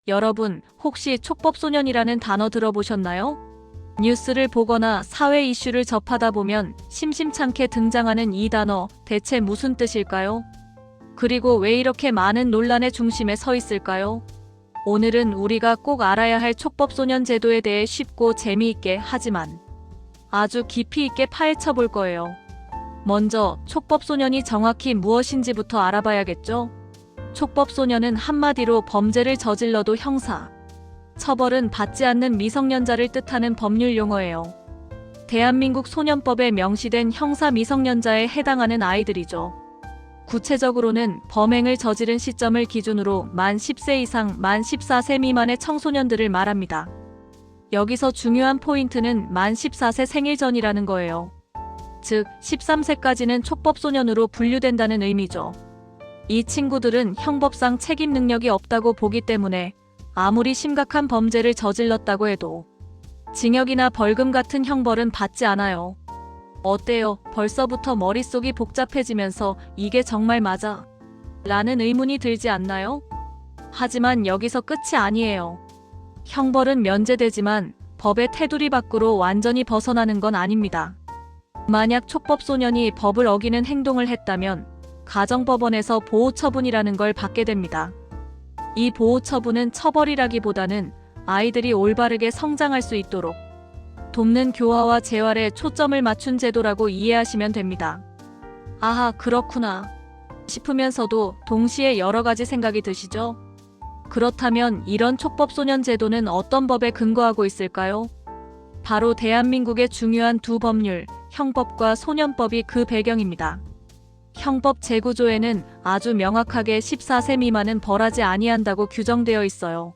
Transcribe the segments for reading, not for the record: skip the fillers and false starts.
여러분, 혹시 촉법소년이라는 단어 들어보셨나요? 뉴스를 보거나 사회 이슈를 접하다 보면 심심찮게 등장하는 이 단어, 대체 무슨 뜻일까요? 그리고 왜 이렇게 많은 논란의 중심에 서 있을까요? 오늘은 우리가 꼭 알아야 할 촉법소년 제도에 대해 쉽고 재미있게 하지만 아주 깊이 있게 파헤쳐 볼 거예요. 먼저 촉법소년이 정확히 무엇인지부터 알아봐야겠죠? 촉법소년은 한마디로 범죄를 저질러도 형사, 처벌은 받지 않는 미성년자를 뜻하는 법률 용어예요. 대한민국 소년법에 명시된 형사 미성년자에 해당하는 아이들이죠. 구체적으로는 범행을 저지른 시점을 기준으로 만 10세 이상 만 14세 미만의 청소년들을 말합니다. 여기서 중요한 포인트는 만 14세 생일 전이라는 거예요. 즉 13세까지는 촉법소년으로 분류된다는 의미죠. 이 친구들은 형법상 책임 능력이 없다고 보기 때문에 아무리 심각한 범죄를 저질렀다고 해도 징역이나 벌금 같은 형벌은 받지 않아요. 어때요? 벌써부터 머릿속이 복잡해지면서 이게 정말 맞아? 라는 의문이 들지 않나요? 하지만 여기서 끝이 아니에요. 형벌은 면제되지만 법의 테두리 밖으로 완전히 벗어나는 건 아닙니다. 만약 촉법소년이 법을 어기는 행동을 했다면 가정법원에서 보호처분이라는 걸 받게 됩니다. 이 보호처분은 처벌이라기보다는 아이들이 올바르게 성장할 수 있도록 돕는 교화와 재활에 초점을 맞춘 제도라고 이해하시면 됩니다. 아하, 그렇구나 싶으면서도 동시에 여러 가지 생각이 드시죠? 그렇다면 이런 촉법소년 제도는 어떤 법에 근거하고 있을까요? 바로 대한민국의 중요한 두 법률, 형법과 소년법이 그 배경입니다. 형법 제9조에는 아주 명확하게 14세 미만은 벌하지 아니한다고 규정되어 있어요.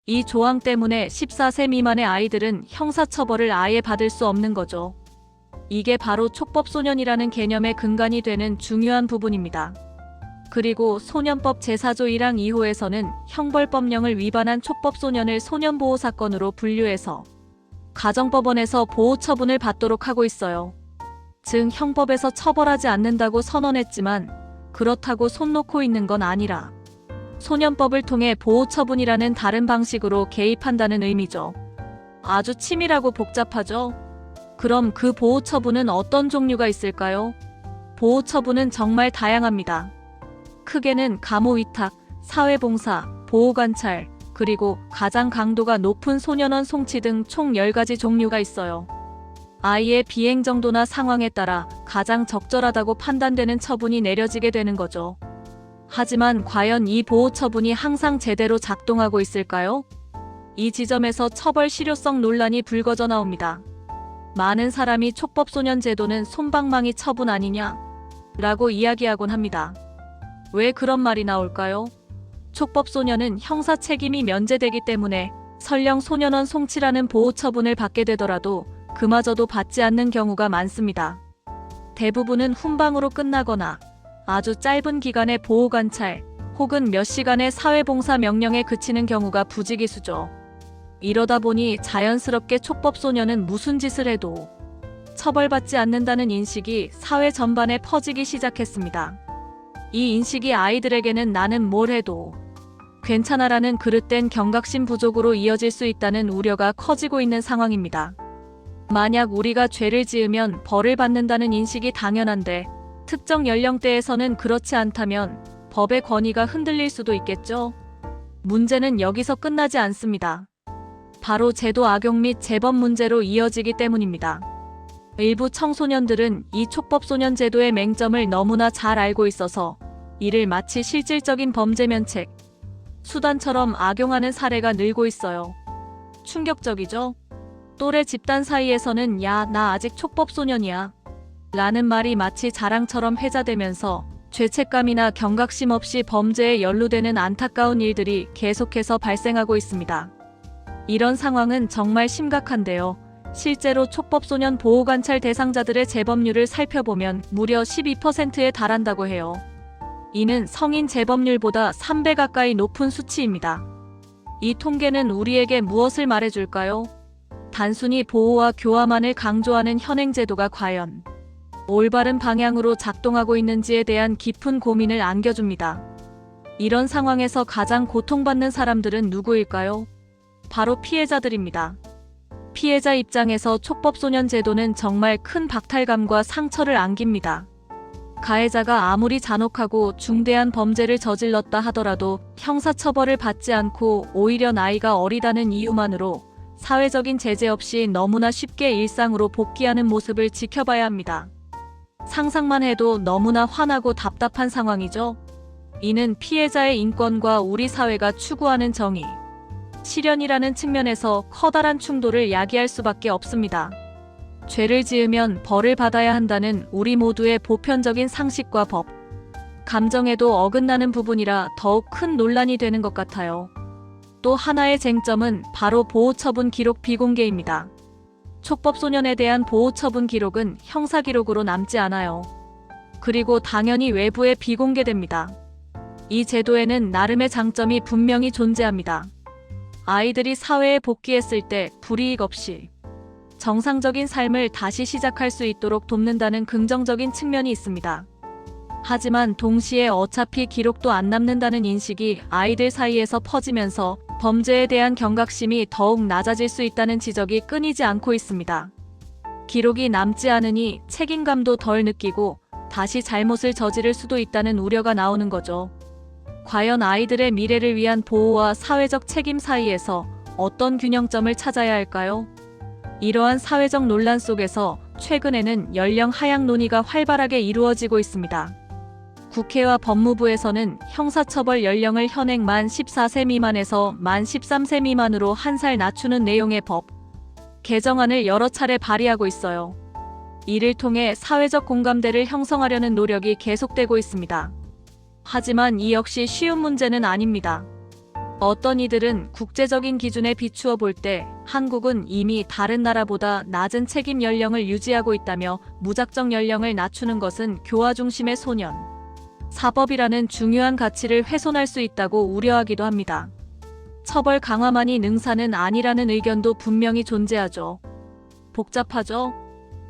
이 조항 때문에 14세 미만의 아이들은 형사처벌을 아예 받을 수 없는 거죠. 이게 바로 촉법소년이라는 개념의 근간이 되는 중요한 부분입니다. 그리고 소년법 제4조 1항 2호에서는 형벌법령을 위반한 촉법소년을 소년보호사건으로 분류해서 가정법원에서 보호처분을 받도록 하고 있어요. 즉 형법에서 처벌하지 않는다고 선언했지만 그렇다고 손 놓고 있는 건 아니라 소년법을 통해 보호처분이라는 다른 방식으로 개입한다는 의미죠. 아주 치밀하고 복잡하죠? 그럼 그 보호처분은 어떤 종류가 있을까요? 보호처분은 정말 다양합니다. 크게는 감호위탁, 사회봉사, 보호관찰, 그리고 가장 강도가 높은 소년원 송치 등 총 10가지 종류가 있어요. 아이의 비행 정도나 상황에 따라 가장 적절하다고 판단되는 처분이 내려지게 되는 거죠. 하지만 과연 이 보호처분이 항상 제대로 작동하고 있을까요? 이 지점에서 처벌 실효성 논란이 불거져 나옵니다. 많은 사람이 촉법소년 제도는 솜방망이 처분 아니냐? 라고 이야기하곤 합니다. 왜 그런 말이 나올까요? 촉법소년은 형사 책임이 면제되기 때문에 설령 소년원 송치라는 보호처분을 받게 되더라도 그마저도 받지 않는 경우가 많습니다. 대부분은 훈방으로 끝나거나 아주 짧은 기간의 보호관찰 혹은 몇 시간의 사회봉사 명령에 그치는 경우가 부지기수죠. 이러다 보니 자연스럽게 촉법소년은 무슨 짓을 해도 처벌받지 않는다는 인식이 사회 전반에 퍼지기 시작했습니다. 이 인식이 아이들에게는 나는 뭘 해도 괜찮아라는 그릇된 경각심 부족으로 이어질 수 있다는 우려가 커지고 있는 상황입니다. 만약 우리가 죄를 지으면 벌을 받는다는 인식이 당연한데 특정 연령대에서는 그렇지 않다면 법의 권위가 흔들릴 수도 있겠죠. 문제는 여기서 끝나지 않습니다. 바로 제도 악용 및 재범 문제로 이어지기 때문입니다. 일부 청소년들은 이 촉법소년 제도의 맹점을 너무나 잘 알고 있어서 이를 마치 실질적인 범죄 면책 수단처럼 악용하는 사례가 늘고 있어요. 충격적이죠? 또래 집단 사이에서는 야, 나 아직 촉법소년이야 라는 말이 마치 자랑처럼 회자되면서 죄책감이나 경각심 없이 범죄에 연루되는 안타까운 일들이 계속해서 발생하고 있습니다. 이런 상황은 정말 심각한데요. 실제로 촉법소년 보호관찰 대상자들의 재범률을 살펴보면 무려 12%에 달한다고 해요. 이는 성인 재범률보다 3배 가까이 높은 수치입니다. 이 통계는 우리에게 무엇을 말해줄까요? 단순히 보호와 교화만을 강조하는 현행제도가 과연 올바른 방향으로 작동하고 있는지에 대한 깊은 고민을 안겨줍니다. 이런 상황에서 가장 고통받는 사람들은 누구일까요? 바로 피해자들입니다. 피해자 입장에서 촉법소년 제도는 정말 큰 박탈감과 상처를 안깁니다. 가해자가 아무리 잔혹하고 중대한 범죄를 저질렀다 하더라도 형사처벌을 받지 않고 오히려 나이가 어리다는 이유만으로 사회적인 제재 없이 너무나 쉽게 일상으로 복귀하는 모습을 지켜봐야 합니다. 상상만 해도 너무나 화나고 답답한 상황이죠. 이는 피해자의 인권과 우리 사회가 추구하는 정의, 실현이라는 측면에서 커다란 충돌을 야기할 수밖에 없습니다. 죄를 지으면 벌을 받아야 한다는 우리 모두의 보편적인 상식과 법, 감정에도 어긋나는 부분이라 더욱 큰 논란이 되는 것 같아요. 또 하나의 쟁점은 바로 보호처분 기록 비공개입니다. 촉법소년에 대한 보호처분 기록은 형사기록으로 남지 않아요. 그리고 당연히 외부에 비공개됩니다. 이 제도에는 나름의 장점이 분명히 존재합니다. 아이들이 사회에 복귀했을 때 불이익 없이 정상적인 삶을 다시 시작할 수 있도록 돕는다는 긍정적인 측면이 있습니다. 하지만 동시에 어차피 기록도 안 남는다는 인식이 아이들 사이에서 퍼지면서 범죄에 대한 경각심이 더욱 낮아질 수 있다는 지적이 끊이지 않고 있습니다. 기록이 남지 않으니 책임감도 덜 느끼고 다시 잘못을 저지를 수도 있다는 우려가 나오는 거죠. 과연 아이들의 미래를 위한 보호와 사회적 책임 사이에서 어떤 균형점을 찾아야 할까요? 이러한 사회적 논란 속에서 최근에는 연령 하향 논의가 활발하게 이루어지고 있습니다. 국회와 법무부에서는 형사처벌 연령을 현행 만 14세 미만에서 만 13세 미만으로 한 살 낮추는 내용의 법 개정안을 여러 차례 발의하고 있어요. 이를 통해 사회적 공감대를 형성하려는 노력이 계속되고 있습니다. 하지만 이 역시 쉬운 문제는 아닙니다. 어떤 이들은 국제적인 기준에 비추어 볼 때 한국은 이미 다른 나라보다 낮은 책임 연령을 유지하고 있다며 무작정 연령을 낮추는 것은 교화 중심의 소년, 사법이라는 중요한 가치를 훼손할 수 있다고 우려하기도 합니다. 처벌 강화만이 능사는 아니라는 의견도 분명히 존재하죠. 복잡하죠?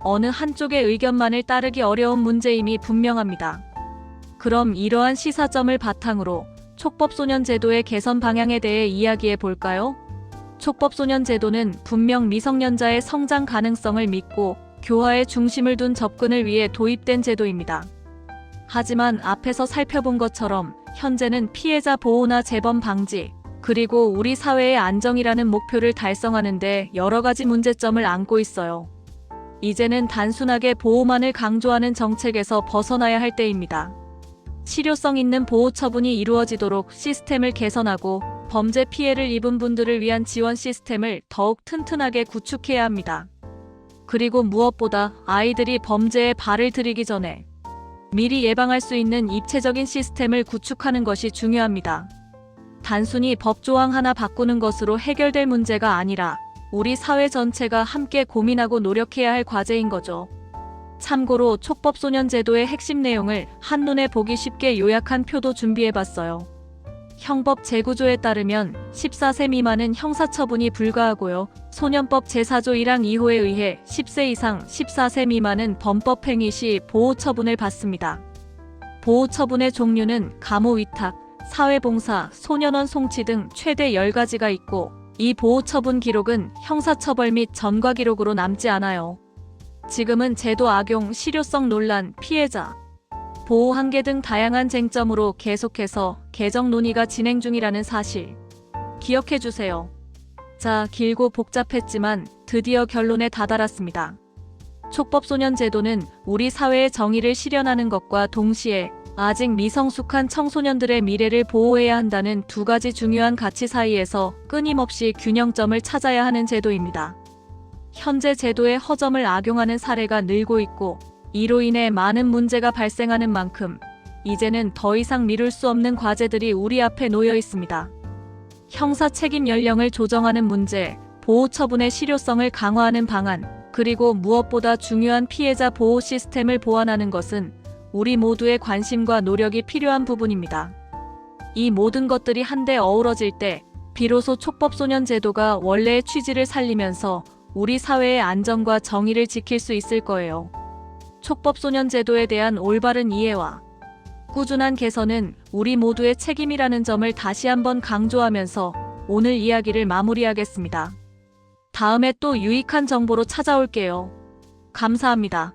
어느 한쪽의 의견만을 따르기 어려운 문제임이 분명합니다. 그럼 이러한 시사점을 바탕으로 촉법소년 제도의 개선 방향에 대해 이야기해 볼까요? 촉법소년 제도는 분명 미성년자의 성장 가능성을 믿고 교화에 중심을 둔 접근을 위해 도입된 제도입니다. 하지만 앞에서 살펴본 것처럼 현재는 피해자 보호나 재범 방지, 그리고 우리 사회의 안정이라는 목표를 달성하는 데 여러 가지 문제점을 안고 있어요. 이제는 단순하게 보호만을 강조하는 정책에서 벗어나야 할 때입니다. 실효성 있는 보호 처분이 이루어지도록 시스템을 개선하고 범죄 피해를 입은 분들을 위한 지원 시스템을 더욱 튼튼하게 구축해야 합니다. 그리고 무엇보다 아이들이 범죄에 발을 들이기 전에 미리 예방할 수 있는 입체적인 시스템을 구축하는 것이 중요합니다. 단순히 법조항 하나 바꾸는 것으로 해결될 문제가 아니라 우리 사회 전체가 함께 고민하고 노력해야 할 과제인 거죠. 참고로 촉법소년 제도의 핵심 내용을 한눈에 보기 쉽게 요약한 표도 준비해봤어요. 형법 제9조에 따르면 14세 미만은 형사처분이 불가하고요. 소년법 제4조 1항 2호에 의해 10세 이상 14세 미만은 범법행위 시 보호처분을 받습니다. 보호처분의 종류는 감호위탁, 사회봉사, 소년원 송치 등 최대 10가지가 있고 이 보호처분 기록은 형사처벌 및 전과 기록으로 남지 않아요. 지금은 제도 악용, 실효성 논란, 피해자 보호 한계 등 다양한 쟁점으로 계속해서 개정 논의가 진행 중이라는 사실 기억해주세요. 자, 길고 복잡했지만 드디어 결론에 다다랐습니다. 촉법소년 제도는 우리 사회의 정의를 실현하는 것과 동시에 아직 미성숙한 청소년들의 미래를 보호해야 한다는 두 가지 중요한 가치 사이에서 끊임없이 균형점을 찾아야 하는 제도입니다. 현재 제도의 허점을 악용하는 사례가 늘고 있고 이로 인해 많은 문제가 발생하는 만큼 이제는 더 이상 미룰 수 없는 과제들이 우리 앞에 놓여 있습니다. 형사 책임 연령을 조정하는 문제, 보호 처분의 실효성을 강화하는 방안, 그리고 무엇보다 중요한 피해자 보호 시스템을 보완하는 것은 우리 모두의 관심과 노력이 필요한 부분입니다. 이 모든 것들이 한데 어우러질 때 비로소 촉법소년 제도가 원래의 취지를 살리면서 우리 사회의 안정과 정의를 지킬 수 있을 거예요. 촉법소년 제도에 대한 올바른 이해와 꾸준한 개선은 우리 모두의 책임이라는 점을 다시 한번 강조하면서 오늘 이야기를 마무리하겠습니다. 다음에 또 유익한 정보로 찾아올게요. 감사합니다.